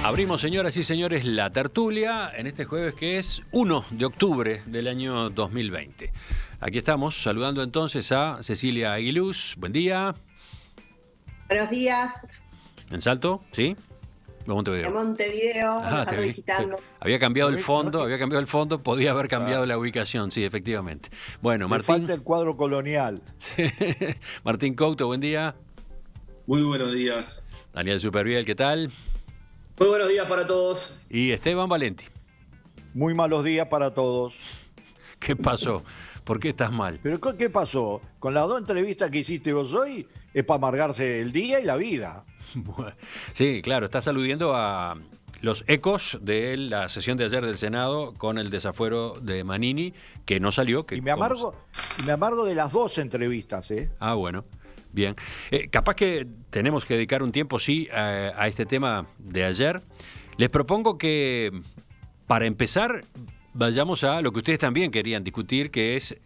Abrimos, señoras y señores, la tertulia en este jueves que es 1 de octubre del año 2020. Aquí estamos saludando entonces a Cecilia Aguiluz. Buen día. Buenos días. ¿En Salto? ¿Sí? En Montevideo. Nos ando visitando. Había cambiado el fondo, podía haber cambiado la ubicación, sí, efectivamente. Bueno, Martín. Me falta el cuadro colonial. Martín Couto, buen día. Muy buenos días. Daniel Superviel, ¿qué tal? Muy buenos días para todos. Y Esteban Valenti. Muy malos días para todos. ¿Qué pasó? ¿Por qué estás mal? ¿Pero qué pasó? Con las dos entrevistas que hiciste vos hoy, es para amargarse el día y la vida. Sí, claro, estás aludiendo a los ecos de la sesión de ayer del Senado con el desafuero de Manini, que no salió. Y me amargo de las dos entrevistas, ¿eh? Ah, bueno. Bien. Capaz que tenemos que dedicar un tiempo, sí, a este tema de ayer. Les propongo que, para empezar, vayamos a lo que ustedes también querían discutir, que es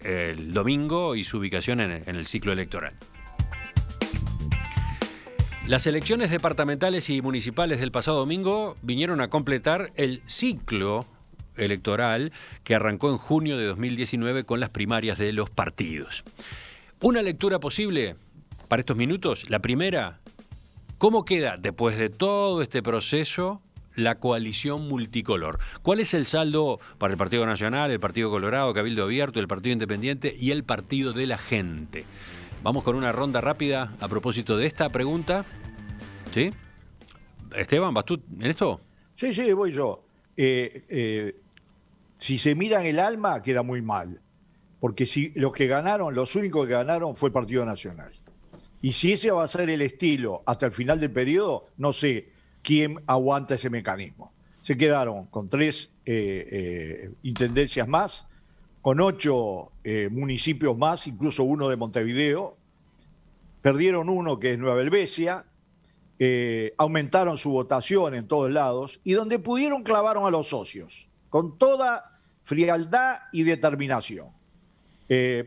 el domingo y su ubicación en el ciclo electoral. Las elecciones departamentales y municipales del pasado domingo vinieron a completar el ciclo electoral que arrancó en junio de 2019 con las primarias de los partidos. Una lectura posible para estos minutos. La primera, ¿cómo queda después de todo este proceso la coalición multicolor? ¿Cuál es el saldo para el Partido Nacional, el Partido Colorado, Cabildo Abierto, el Partido Independiente y el Partido de la Gente? Vamos con una ronda rápida a propósito de esta pregunta. ¿Sí? Esteban, ¿vas tú en esto? Sí, voy yo. Si se miran el alma, queda muy mal. Porque si los únicos que ganaron fue el Partido Nacional. Y si ese va a ser el estilo hasta el final del periodo, no sé quién aguanta ese mecanismo. Se quedaron con 3 intendencias más, con 8 municipios más, incluso uno de Montevideo. Perdieron uno que es Nueva Helvecia, aumentaron su votación en todos lados y donde pudieron clavaron a los socios, con toda frialdad y determinación.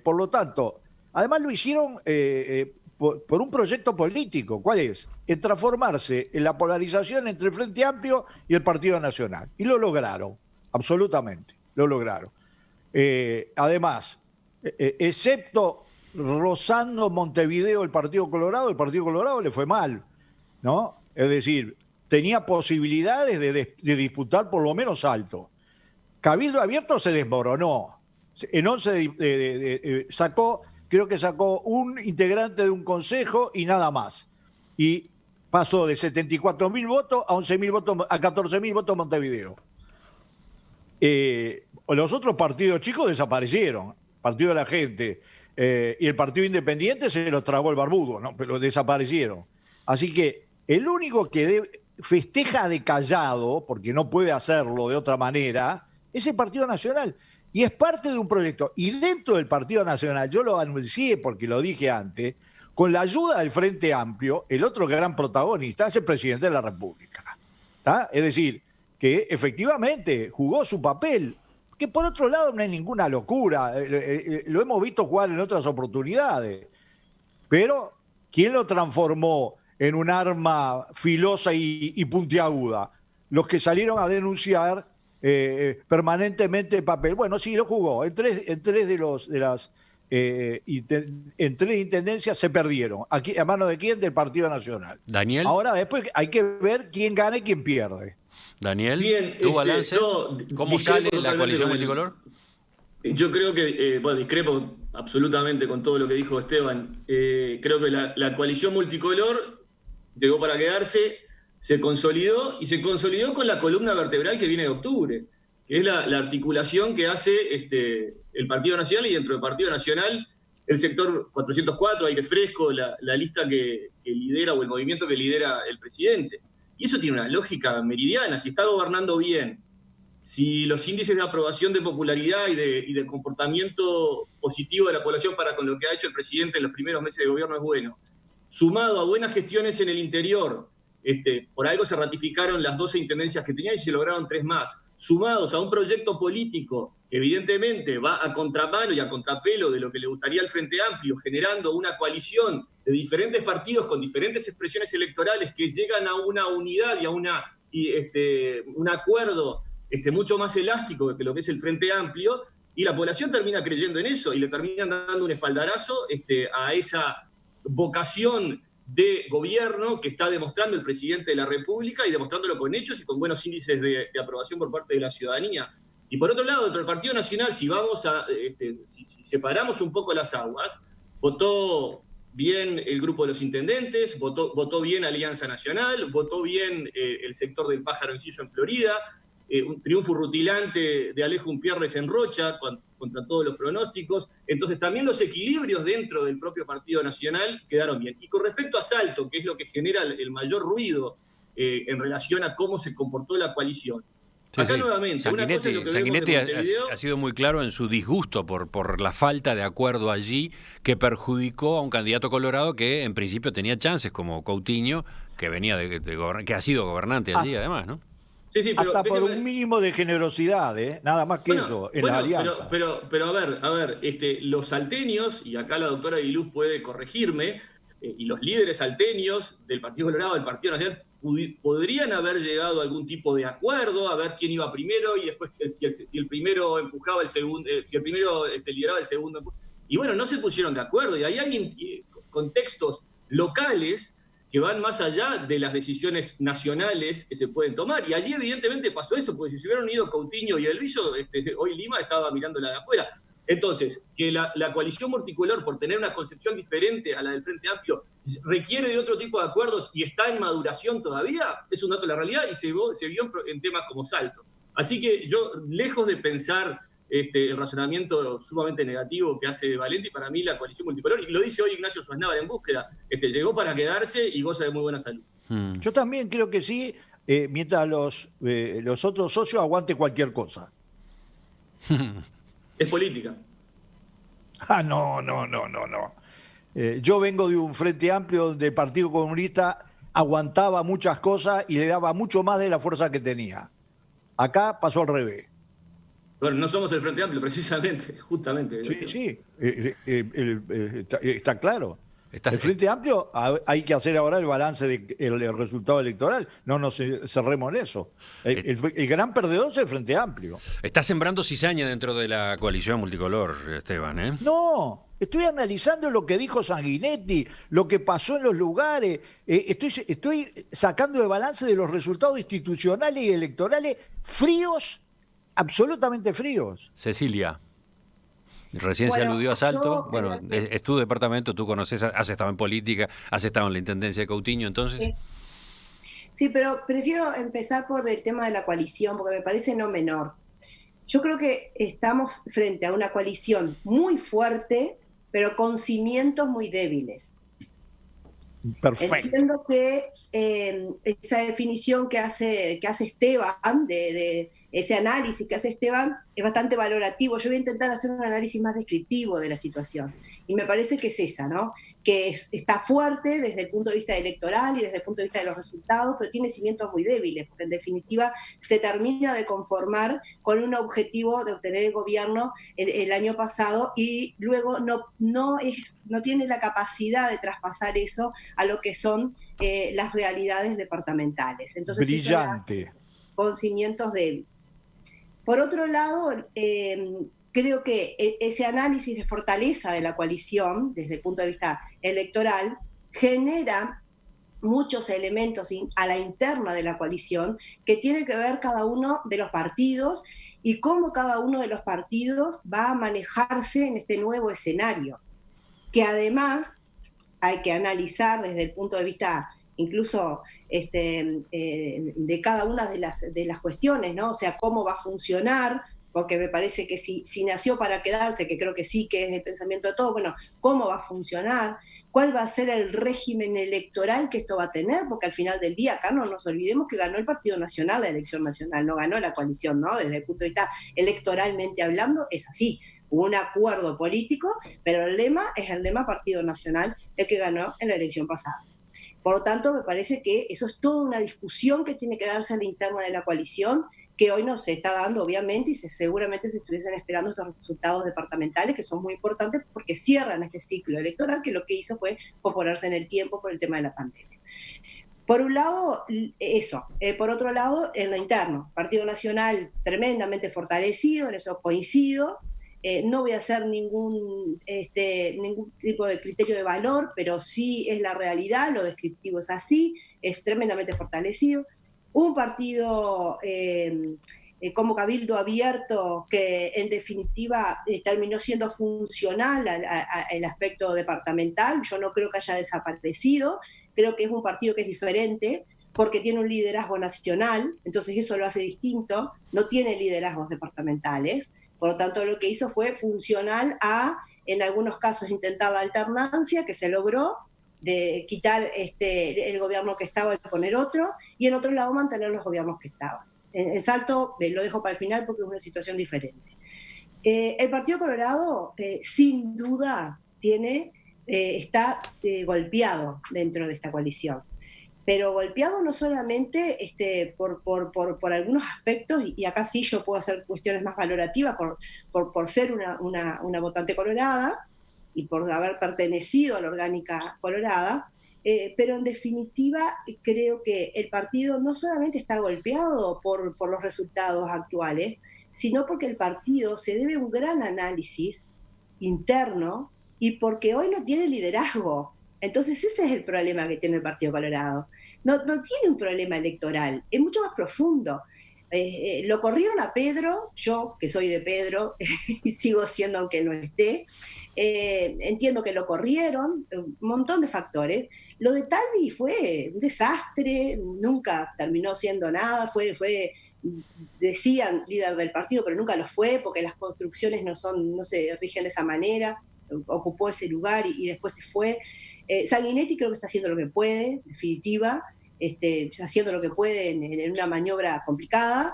Por lo tanto, además lo hicieron por un proyecto político. ¿Cuál es? En transformarse en la polarización entre el Frente Amplio y el Partido Nacional. Y lo lograron, absolutamente, lo lograron. Además, excepto rozando Montevideo el Partido Colorado le fue mal, ¿no? Es decir, tenía posibilidades de disputar por lo menos alto. Cabildo Abierto se desmoronó. En 11 creo que sacó un integrante de un consejo y nada más. Y pasó de 74.000 votos a 11.000 votos, a 14.000 votos Montevideo. Los otros partidos chicos desaparecieron. Partido de la Gente y el Partido Independiente se los tragó el barbudo, ¿no? Pero desaparecieron. Así que el único que festeja de callado, porque no puede hacerlo de otra manera, es el Partido Nacional. Y es parte de un proyecto. Y dentro del Partido Nacional, yo lo anuncié porque lo dije antes, con la ayuda del Frente Amplio, el otro gran protagonista es el presidente de la República. ¿Tá? Es decir, que efectivamente jugó su papel, que por otro lado no es ninguna locura, lo hemos visto jugar en otras oportunidades. Pero, ¿quién lo transformó en un arma filosa y puntiaguda? Los que salieron a denunciar permanentemente el papel. Bueno, sí, lo jugó. En tres intendencias se perdieron. Aquí, ¿a mano de quién? Del Partido Nacional. Daniel. Ahora, después hay que ver quién gana y quién pierde. Daniel, bien, ¿tu balance? ¿Cómo sale la coalición multicolor? Yo creo que, discrepo absolutamente con todo lo que dijo Esteban. Creo que la coalición multicolor llegó para quedarse, se consolidó con la columna vertebral que viene de octubre, que es la articulación que hace el Partido Nacional y dentro del Partido Nacional el sector 404, aire fresco, la lista que lidera o el movimiento que lidera el presidente. Y eso tiene una lógica meridiana. Si está gobernando bien, si los índices de aprobación de popularidad y de comportamiento positivo de la población para con lo que ha hecho el presidente en los primeros meses de gobierno es bueno, sumado a buenas gestiones en el interior, por algo se ratificaron las 12 intendencias que tenía y se lograron 3 más, sumados a un proyecto político que evidentemente va a contramano y a contrapelo de lo que le gustaría al Frente Amplio, generando una coalición de diferentes partidos con diferentes expresiones electorales que llegan a una unidad un acuerdo mucho más elástico que lo que es el Frente Amplio, y la población termina creyendo en eso y le terminan dando un espaldarazo a esa vocación de gobierno que está demostrando el presidente de la República y demostrándolo con hechos y con buenos índices de aprobación por parte de la ciudadanía. Y por otro lado, dentro del Partido Nacional, si si separamos un poco las aguas, votó bien el grupo de los intendentes, votó bien Alianza Nacional, votó bien el sector del Pájaro Enciso en Florida, un triunfo rutilante de Alejo Umpierres en Rocha contra todos los pronósticos. Entonces también los equilibrios dentro del propio Partido Nacional quedaron bien. Y con respecto a Salto, que es lo que genera el mayor ruido en relación a cómo se comportó la coalición. Sí, Acá sí. nuevamente, una cosa es lo que Sanguinetti vemos de Montevideo. ha sido muy claro en su disgusto por la falta de acuerdo allí que perjudicó a un candidato colorado que en principio tenía chances, como Coutinho, que venía que ha sido gobernante allí además, ¿no? Sí, pero hasta por un mínimo de generosidad, nada más que eso, en la alianza. Pero a ver, los salteños, y acá la doctora Aguiluz puede corregirme, y los líderes salteños del Partido Colorado, del Partido Nacional, podrían haber llegado a algún tipo de acuerdo, a ver quién iba primero, y después si el primero empujaba el segundo, si el primero lideraba el segundo. Y bueno, no se pusieron de acuerdo, y ahí hay contextos locales que van más allá de las decisiones nacionales que se pueden tomar. Y allí evidentemente pasó eso, porque si se hubieran unido Coutinho y Elviso, hoy Lima estaba mirándola de afuera. Entonces, que la coalición multicolor, por tener una concepción diferente a la del Frente Amplio, requiere de otro tipo de acuerdos y está en maduración todavía, es un dato de la realidad y se vio en temas como Salto. Así que yo, lejos de pensar el razonamiento sumamente negativo que hace Valenti, para mí la coalición multicolor, y lo dice hoy Ignacio Suaznavar en Búsqueda, llegó para quedarse y goza de muy buena salud. Yo también creo que sí, mientras los otros socios aguanten cualquier cosa. Es política. No. Yo vengo de un Frente Amplio donde el Partido Comunista aguantaba muchas cosas y le daba mucho más de la fuerza que tenía. Acá pasó al revés. Bueno, no somos el Frente Amplio, precisamente, justamente. Sí, está claro. El Frente Amplio, hay que hacer ahora el balance del resultado electoral. No nos cerremos en eso. El gran perdedor es el Frente Amplio. Está sembrando cizaña dentro de la coalición multicolor, Esteban, ¿eh? No, estoy analizando lo que dijo Sanguinetti, lo que pasó en los lugares. Estoy sacando el balance de los resultados institucionales y electorales fríos, absolutamente fríos. Cecilia. Recién se aludió a Salto. Bueno, es tu departamento, tú conoces, has estado en política, has estado en la intendencia de Coutinho, entonces. Sí, pero prefiero empezar por el tema de la coalición, porque me parece no menor. Yo creo que estamos frente a una coalición muy fuerte, pero con cimientos muy débiles. Perfecto. Entiendo que esa definición que hace Esteban, de ese análisis que hace Esteban, es bastante valorativo. Yo voy a intentar hacer un análisis más descriptivo de la situación. Y me parece que es esa, ¿no? Que está fuerte desde el punto de vista electoral y desde el punto de vista de los resultados, pero tiene cimientos muy débiles, porque en definitiva se termina de conformar con un objetivo de obtener el gobierno el año pasado y luego no tiene la capacidad de traspasar eso a lo que son las realidades departamentales. Entonces, brillante. Con cimientos débiles. Por otro lado, creo que ese análisis de fortaleza de la coalición, desde el punto de vista electoral, genera muchos elementos a la interna de la coalición que tiene que ver cada uno de los partidos y cómo cada uno de los partidos va a manejarse en este nuevo escenario, que además hay que analizar desde el punto de vista incluso de cada una de las cuestiones, ¿no? O sea, cómo va a funcionar, porque me parece que si nació para quedarse, que creo que sí, que es el pensamiento de todos, bueno, cómo va a funcionar, cuál va a ser el régimen electoral que esto va a tener, porque al final del día acá no nos olvidemos que ganó el Partido Nacional la elección nacional, no ganó la coalición, ¿no? Desde el punto de vista electoralmente hablando, es así. Hubo un acuerdo político, pero el lema es el lema Partido Nacional, el que ganó en la elección pasada. Por lo tanto, me parece que eso es toda una discusión que tiene que darse a la interna de la coalición, que hoy no se está dando, obviamente, y seguramente se estuviesen esperando estos resultados departamentales, que son muy importantes porque cierran este ciclo electoral, que lo que hizo fue posponerse en el tiempo por el tema de la pandemia. Por un lado, eso. Por otro lado, en lo interno, Partido Nacional tremendamente fortalecido, en eso coincido. No voy a hacer ningún tipo de criterio de valor, pero sí es la realidad, lo descriptivo es así, es tremendamente fortalecido. Un partido como Cabildo Abierto, que en definitiva terminó siendo funcional al aspecto departamental. Yo no creo que haya desaparecido, creo que es un partido que es diferente, porque tiene un liderazgo nacional, entonces eso lo hace distinto, no tiene liderazgos departamentales, por lo tanto lo que hizo fue funcional a, en algunos casos, intentar la alternancia, que se logró, de quitar el gobierno que estaba y poner otro, y en otro lado mantener los gobiernos que estaban. En Salto lo dejo para el final porque es una situación diferente. El Partido Colorado, sin duda, está golpeado dentro de esta coalición. Pero golpeado no solamente por algunos aspectos, y acá sí yo puedo hacer cuestiones más valorativas por ser una votante colorada y por haber pertenecido a la orgánica colorada, pero en definitiva creo que el partido no solamente está golpeado por los resultados actuales, sino porque el partido se debe un gran análisis interno y porque hoy no tiene liderazgo. Entonces ese es el problema que tiene el Partido Colorado. No tiene un problema electoral, es mucho más profundo. Lo corrieron a Pedro, yo que soy de Pedro y sigo siendo aunque no esté, entiendo que lo corrieron, un montón de factores. Lo de Talvi fue un desastre, nunca terminó siendo nada, decían líder del partido, pero nunca lo fue, porque las construcciones no se rigen de esa manera, ocupó ese lugar y después se fue. Sanguinetti creo que está haciendo lo que puede, en definitiva, haciendo lo que puede en una maniobra complicada,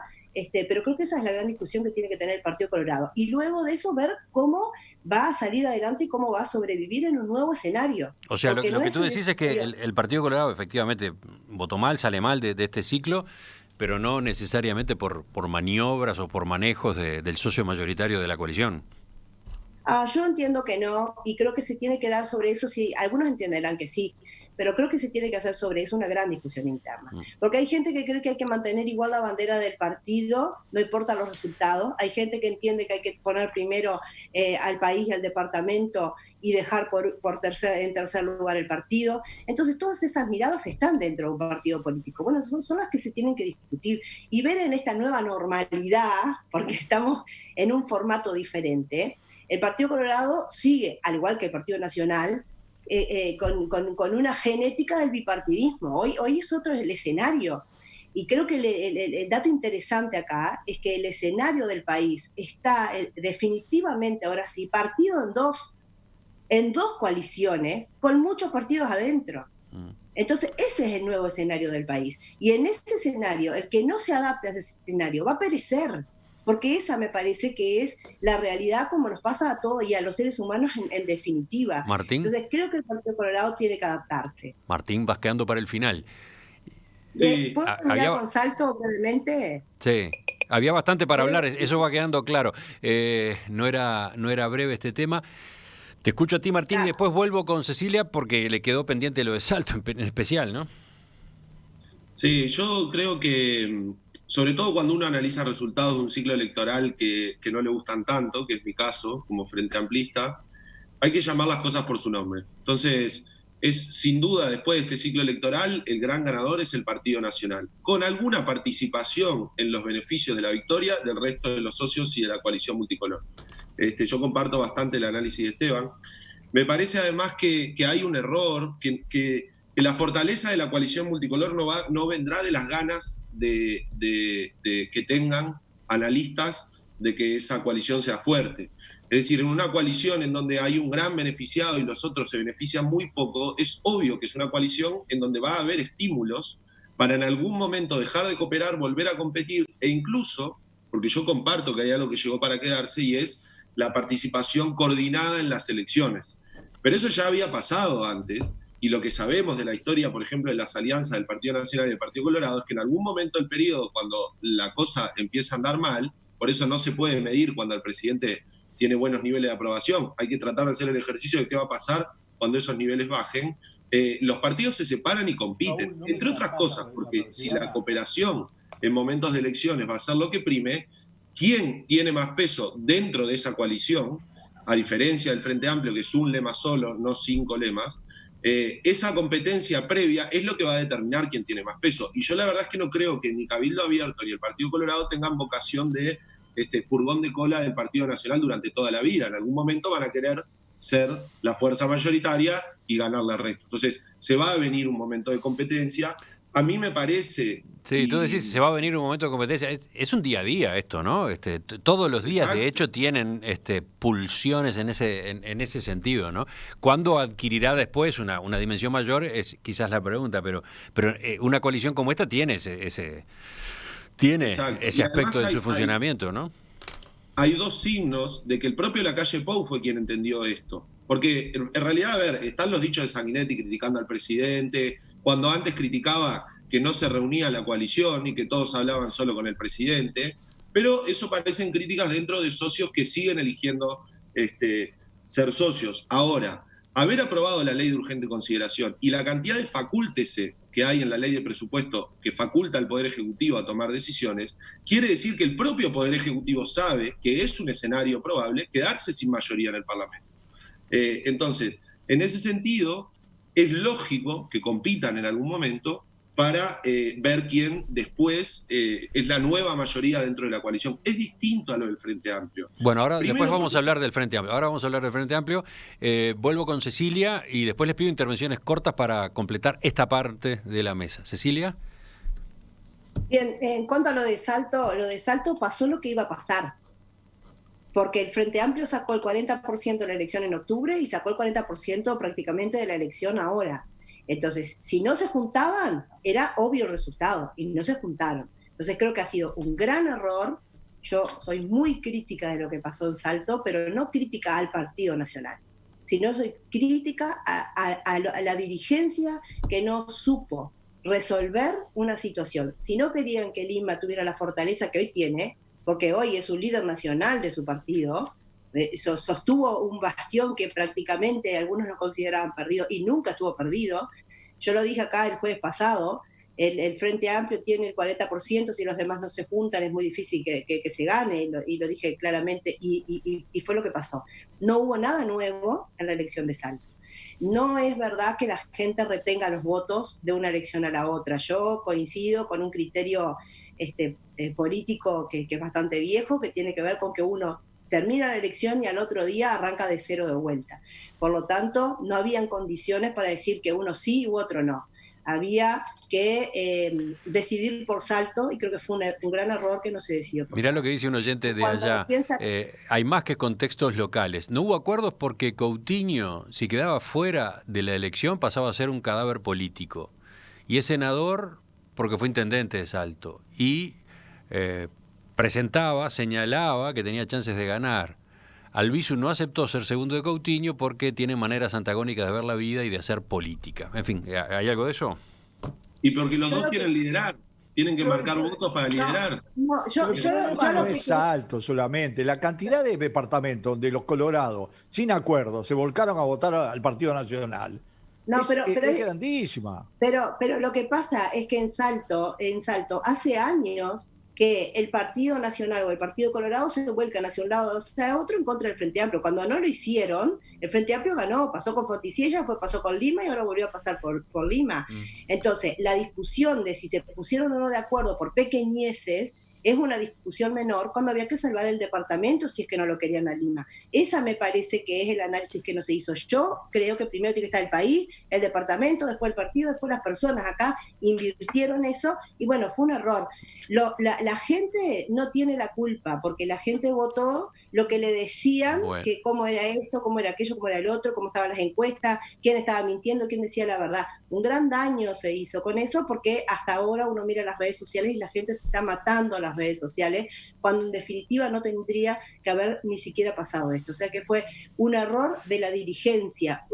pero creo que esa es la gran discusión que tiene que tener el Partido Colorado. Y luego de eso ver cómo va a salir adelante y cómo va a sobrevivir en un nuevo escenario. O sea, lo que tú decís es que el Partido Colorado efectivamente votó mal, sale mal de este ciclo, pero no necesariamente por maniobras o por manejos del socio mayoritario de la coalición. Yo entiendo que no, y creo que se tiene que dar sobre eso, sí, algunos entenderán que sí, pero creo que se tiene que hacer sobre eso una gran discusión interna. Porque hay gente que cree que hay que mantener igual la bandera del partido, no importa los resultados. Hay gente que entiende que hay que poner primero al país y al departamento y dejar en tercer lugar el partido. Entonces todas esas miradas están dentro de un partido político. Bueno, son las que se tienen que discutir y ver en esta nueva normalidad, porque estamos en un formato diferente. El Partido Colorado sigue, al igual que el Partido Nacional, con una genética del bipartidismo. Hoy es otro el escenario. Y creo que el dato interesante acá es que el escenario del país está definitivamente, ahora sí, partido en dos coaliciones, con muchos partidos adentro. Entonces, ese es el nuevo escenario del país. Y en ese escenario, el que no se adapte a ese escenario va a perecer. Porque esa me parece que es la realidad como nos pasa a todos y a los seres humanos en definitiva. Martín. Entonces creo que el Partido Colorado tiene que adaptarse. Martín, vas quedando para el final. ¿Puedo terminar con Salto brevemente? Sí, había bastante para hablar, eso va quedando claro. No era breve este tema. Te escucho a ti, Martín, claro. Y después vuelvo con Cecilia porque le quedó pendiente lo de Salto en especial, ¿no? Sí, yo creo que sobre todo cuando uno analiza resultados de un ciclo electoral que no le gustan tanto, que es mi caso, como Frente Amplista, hay que llamar las cosas por su nombre. Entonces, es sin duda, después de este ciclo electoral, el gran ganador es el Partido Nacional, con alguna participación en los beneficios de la victoria del resto de los socios y de la coalición multicolor. Yo comparto bastante el análisis de Esteban. Me parece además que hay un error, que la fortaleza de la coalición multicolor no vendrá de las ganas de que tengan analistas de que esa coalición sea fuerte. Es decir, en una coalición en donde hay un gran beneficiado y los otros se benefician muy poco, es obvio que es una coalición en donde va a haber estímulos para en algún momento dejar de cooperar, volver a competir e incluso, porque yo comparto que hay algo que llegó para quedarse y es la participación coordinada en las elecciones. Pero eso ya había pasado antes. Y lo que sabemos de la historia, por ejemplo, de las alianzas del Partido Nacional y del Partido Colorado, es que en algún momento del periodo, cuando la cosa empieza a andar mal, por eso no se puede medir cuando el presidente tiene buenos niveles de aprobación, hay que tratar de hacer el ejercicio de qué va a pasar cuando esos niveles bajen, los partidos se separan y compiten, entre otras cosas, porque si la cooperación en momentos de elecciones va a ser lo que prime, ¿quién tiene más peso dentro de esa coalición? A diferencia del Frente Amplio, que es un lema solo, no 5 lemas, esa competencia previa es lo que va a determinar quién tiene más peso. Y yo la verdad es que no creo que ni Cabildo Abierto ni el Partido Colorado tengan vocación de furgón de cola del Partido Nacional durante toda la vida. En algún momento van a querer ser la fuerza mayoritaria y ganarle al resto. Entonces, se va a venir un momento de competencia. A mí me parece... Sí, tú decís, se va a venir un momento de competencia. Es un día a día esto, ¿no? Todos los días, Exacto. de hecho, tienen pulsiones en ese sentido, ¿no? ¿Cuándo adquirirá después una dimensión mayor? Es quizás la pregunta, pero una coalición como esta tiene ese Exacto. ese Y aspecto de además su funcionamiento, ¿no? hay dos signos de que el propio Lacalle Pou fue quien entendió esto. Porque en realidad, a ver, están los dichos de Sanguinetti criticando al presidente, cuando antes criticaba que no se reunía la coalición y que todos hablaban solo con el presidente, pero eso parecen críticas dentro de socios que siguen eligiendo ser socios. Ahora, haber aprobado la ley de urgente consideración y la cantidad de facúltese que hay en la ley de presupuesto que faculta al Poder Ejecutivo a tomar decisiones, quiere decir que el propio Poder Ejecutivo sabe que es un escenario probable quedarse sin mayoría en el Parlamento. Entonces, en ese sentido, es lógico que compitan en algún momento para ver quién después es la nueva mayoría dentro de la coalición. Es distinto a lo del Frente Amplio. Bueno, ahora Primero, después vamos a hablar del Frente Amplio. Ahora vamos a hablar del Frente Amplio. Vuelvo con Cecilia y después les pido intervenciones cortas para completar esta parte de la mesa. Cecilia. Bien, en cuanto a lo de Salto pasó lo que iba a pasar. Porque el Frente Amplio sacó el 40% de la elección en octubre y sacó el 40% prácticamente de la elección ahora. Entonces, si no se juntaban, era obvio el resultado, y no se juntaron. Entonces, creo que ha sido un gran error. Yo soy muy crítica de lo que pasó en Salto, pero no crítica al Partido Nacional, sino soy crítica a la dirigencia que no supo resolver una situación. Si no querían que Lima tuviera la fortaleza que hoy tiene, porque hoy es un líder nacional de su partido, sostuvo un bastión que prácticamente algunos lo consideraban perdido y nunca estuvo perdido. Yo lo dije acá el jueves pasado, el Frente Amplio tiene el 40%, si los demás no se juntan es muy difícil que se gane, y lo dije claramente, y fue lo que pasó. No hubo nada nuevo en la elección de Salto. No es verdad que la gente retenga los votos de una elección a la otra. Yo coincido con un criterio político que es bastante viejo, que tiene que ver con que uno termina la elección y al otro día arranca de cero de vuelta. Por lo tanto, no habían condiciones para decir que uno sí u otro no. Había que decidir por Salto y creo que fue un gran error que no se decidió por Mirá Salto. lo que dice un oyente de allá. Hay más que contextos locales. No hubo acuerdos porque Coutinho, si quedaba fuera de la elección, pasaba a ser un cadáver político. Y es senador porque fue intendente de Salto. Y señalaba que tenía chances de ganar. Albizu no aceptó ser segundo de Coutinho porque tiene maneras antagónicas de ver la vida y de hacer política. En fin, ¿hay algo de eso? Y porque los dos quieren liderar, tienen que marcar votos para liderar. No es Salto solamente, la cantidad de departamentos donde los colorados, sin acuerdo, se volcaron a votar al Partido Nacional. Es grandísima. Pero lo que pasa es que en Salto hace años que el Partido Nacional o el Partido Colorado se vuelcan hacia un lado o hacia otro en contra del Frente Amplio. Cuando no lo hicieron, el Frente Amplio ganó, pasó con Fonticiella, después pasó con Lima y ahora volvió a pasar por Lima. Entonces, la discusión de si se pusieron o no de acuerdo por pequeñeces es una discusión menor cuando había que salvar el departamento si es que no lo querían a Lima. Esa me parece que es el análisis que no se hizo. Yo creo que primero tiene que estar el país, el departamento, después el partido, después las personas acá invirtieron eso y bueno, fue un error. La gente no tiene la culpa porque la gente votó lo que le decían, que cómo era esto, cómo era aquello, cómo era el otro, cómo estaban las encuestas, quién estaba mintiendo, quién decía la verdad. Un gran daño se hizo con eso porque hasta ahora uno mira las redes sociales y la gente se está matando a las redes sociales cuando en definitiva no tendría que haber ni siquiera pasado esto. O sea que fue un error de la dirigencia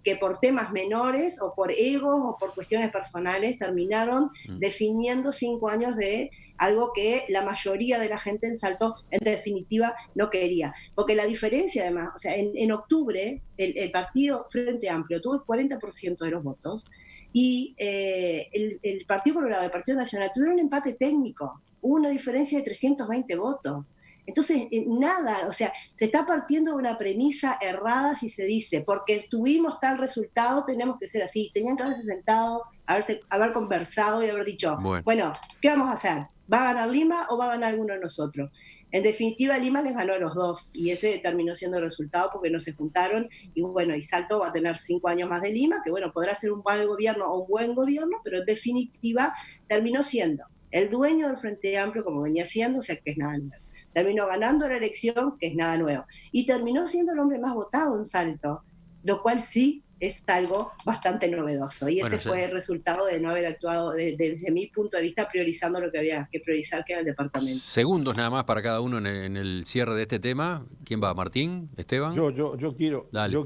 que por temas menores o por egos o por cuestiones personales terminaron definiendo 5 años de algo que la mayoría de la gente en Salto, en definitiva, no quería. Porque la diferencia, además, o sea, en octubre, el partido Frente Amplio tuvo el 40% de los votos, y el Partido Colorado y el Partido Nacional tuvieron un empate técnico. Hubo una diferencia de 320 votos. Entonces, nada, o sea, se está partiendo de una premisa errada si se dice, porque tuvimos tal resultado, tenemos que ser así. Tenían que haberse sentado, haber conversado y haber dicho, bueno, ¿qué vamos a hacer? ¿Va a ganar Lima o va a ganar alguno de nosotros? En definitiva, Lima les ganó a los dos, y ese terminó siendo el resultado porque no se juntaron, y bueno, y Salto va a tener 5 años más de Lima, que bueno, podrá ser un mal gobierno o un buen gobierno, pero en definitiva terminó siendo el dueño del Frente Amplio, como venía siendo, o sea, que es nada nuevo. Terminó ganando la elección, que es nada nuevo. Y terminó siendo el hombre más votado en Salto, lo cual sí es algo bastante novedoso. Y ese fue el resultado de no haber actuado, desde mi punto de vista, priorizando lo que había que priorizar, que era el departamento. Segundos nada más para cada uno en el cierre de este tema. ¿Quién va? ¿Martín? ¿Esteban? Yo quiero. Dale. Yo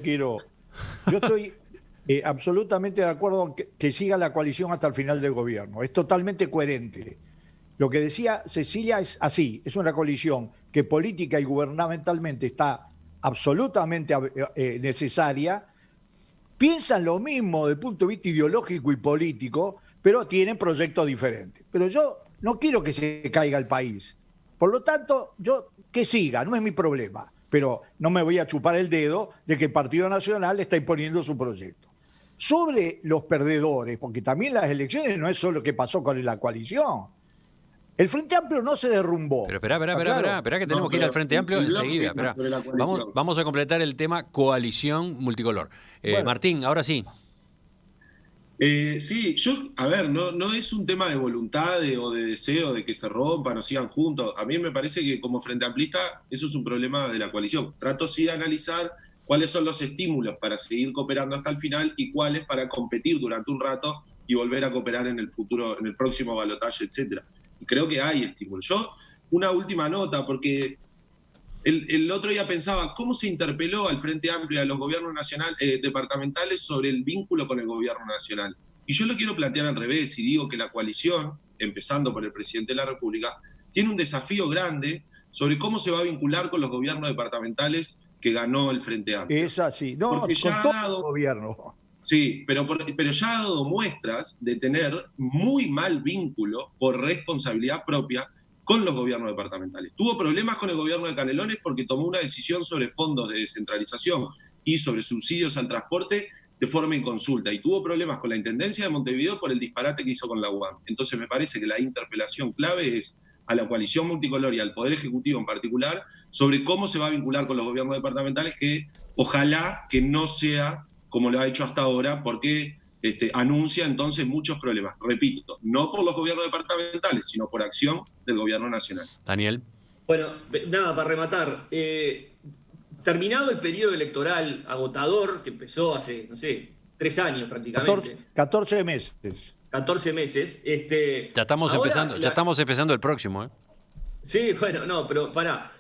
estoy absolutamente de acuerdo que siga la coalición hasta el final del gobierno. Es totalmente coherente. Lo que decía Cecilia es así, es una coalición que política y gubernamentalmente está absolutamente necesaria, piensan lo mismo desde el punto de vista ideológico y político, pero tienen proyectos diferentes. Pero yo no quiero que se caiga el país. Por lo tanto, que siga, no es mi problema, pero no me voy a chupar el dedo de que el Partido Nacional está imponiendo su proyecto. Sobre los perdedores, porque también las elecciones no es solo lo que pasó con la coalición. El Frente Amplio no se derrumbó. Pero espera que tenemos que ir al Frente Amplio enseguida. Vamos a completar el tema coalición multicolor. Martín, ahora sí. Sí, no es un tema de voluntad o de deseo de que se rompan o sigan juntos. A mí me parece que como Frente Amplista eso es un problema de la coalición. Trato sí de analizar cuáles son los estímulos para seguir cooperando hasta el final y cuáles para competir durante un rato y volver a cooperar en el futuro, en el próximo balotaje, etcétera. Y creo que hay estímulos. Una última nota, porque el otro día pensaba, ¿cómo se interpeló al Frente Amplio y a los gobiernos departamentales sobre el vínculo con el gobierno nacional? Y yo lo quiero plantear al revés, y digo que la coalición, empezando por el presidente de la República, tiene un desafío grande sobre cómo se va a vincular con los gobiernos departamentales que ganó el Frente Amplio. Es así, no, porque con todo el gobierno. Sí, pero ya ha dado muestras de tener muy mal vínculo por responsabilidad propia con los gobiernos departamentales. Tuvo problemas con el gobierno de Canelones porque tomó una decisión sobre fondos de descentralización y sobre subsidios al transporte de forma inconsulta. Y tuvo problemas con la Intendencia de Montevideo por el disparate que hizo con la UAM. Entonces me parece que la interpelación clave es a la coalición multicolor y al Poder Ejecutivo en particular sobre cómo se va a vincular con los gobiernos departamentales, que ojalá que no sea como lo ha hecho hasta ahora, porque anuncia entonces muchos problemas. Repito, no por los gobiernos departamentales, sino por acción del gobierno nacional. Daniel. Bueno, nada, para rematar. Terminado el periodo electoral agotador, que empezó hace, 3 años prácticamente. 14 meses. 14 meses. Ya estamos empezando el próximo, ¿eh? Sí, bueno, no, pero pará.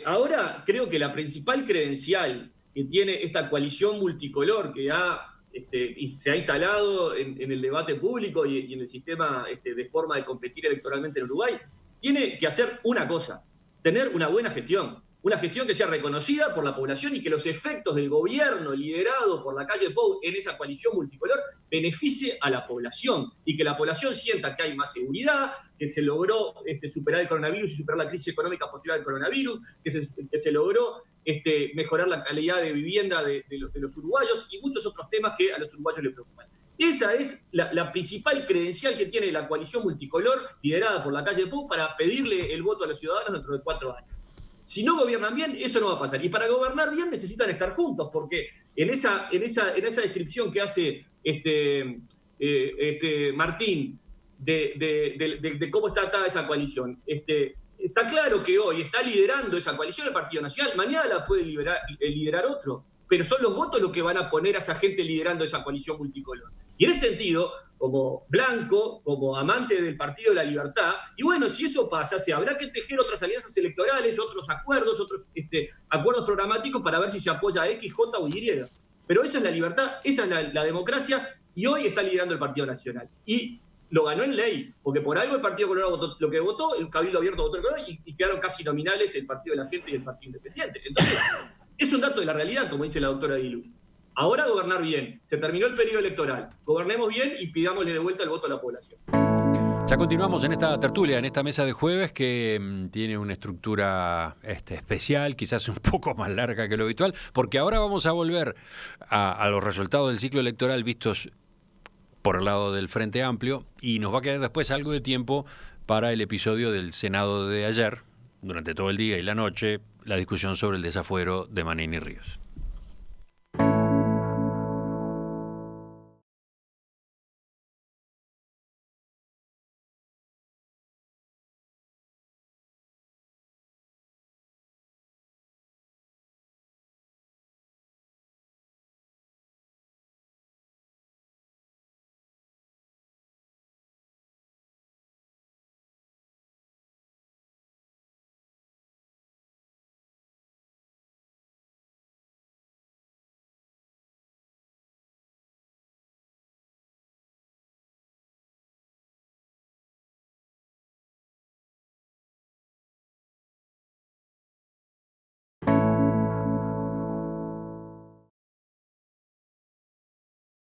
Ahora creo que la principal credencial que tiene esta coalición multicolor que se ha instalado en el debate público y en el sistema de forma de competir electoralmente en Uruguay, tiene que hacer una cosa: tener una buena gestión. Una gestión que sea reconocida por la población y que los efectos del gobierno liderado por la calle Pou en esa coalición multicolor beneficie a la población y que la población sienta que hay más seguridad, que se logró superar el coronavirus y superar la crisis económica posterior al coronavirus, que se logró mejorar la calidad de vivienda de los uruguayos y muchos otros temas que a los uruguayos les preocupan. Esa es la principal credencial que tiene la coalición multicolor liderada por la calle Pou para pedirle el voto a los ciudadanos dentro de 4 años. Si no gobiernan bien, eso no va a pasar. Y para gobernar bien necesitan estar juntos, porque en esa descripción que hace Martín de cómo está atada esa coalición, está claro que hoy está liderando esa coalición el Partido Nacional, mañana la puede liderar otro, pero son los votos los que van a poner a esa gente liderando esa coalición multicolor. Y en ese sentido, como blanco, como amante del Partido de la Libertad, y bueno, si eso pasa, se habrá que tejer otras alianzas electorales, otros acuerdos, otros acuerdos programáticos para ver si se apoya a X, J o Y. Pero esa es la libertad, esa es la democracia, y hoy está liderando el Partido Nacional. Y lo ganó en ley, porque por algo el Partido Colorado votó lo que votó, el Cabildo Abierto votó lo que votó, y quedaron casi nominales el Partido de la Gente y el Partido Independiente. Entonces, es un dato de la realidad, como dice la doctora Aguiluz. Ahora gobernar bien, se terminó el periodo electoral, gobernemos bien y pidámosle de vuelta el voto a la población. Ya continuamos en esta tertulia, en esta mesa de jueves que tiene una estructura especial, quizás un poco más larga que lo habitual, porque ahora vamos a volver a los resultados del ciclo electoral vistos por el lado del Frente Amplio, y nos va a quedar después algo de tiempo para el episodio del Senado de ayer, durante todo el día y la noche, la discusión sobre el desafuero de Manini Ríos.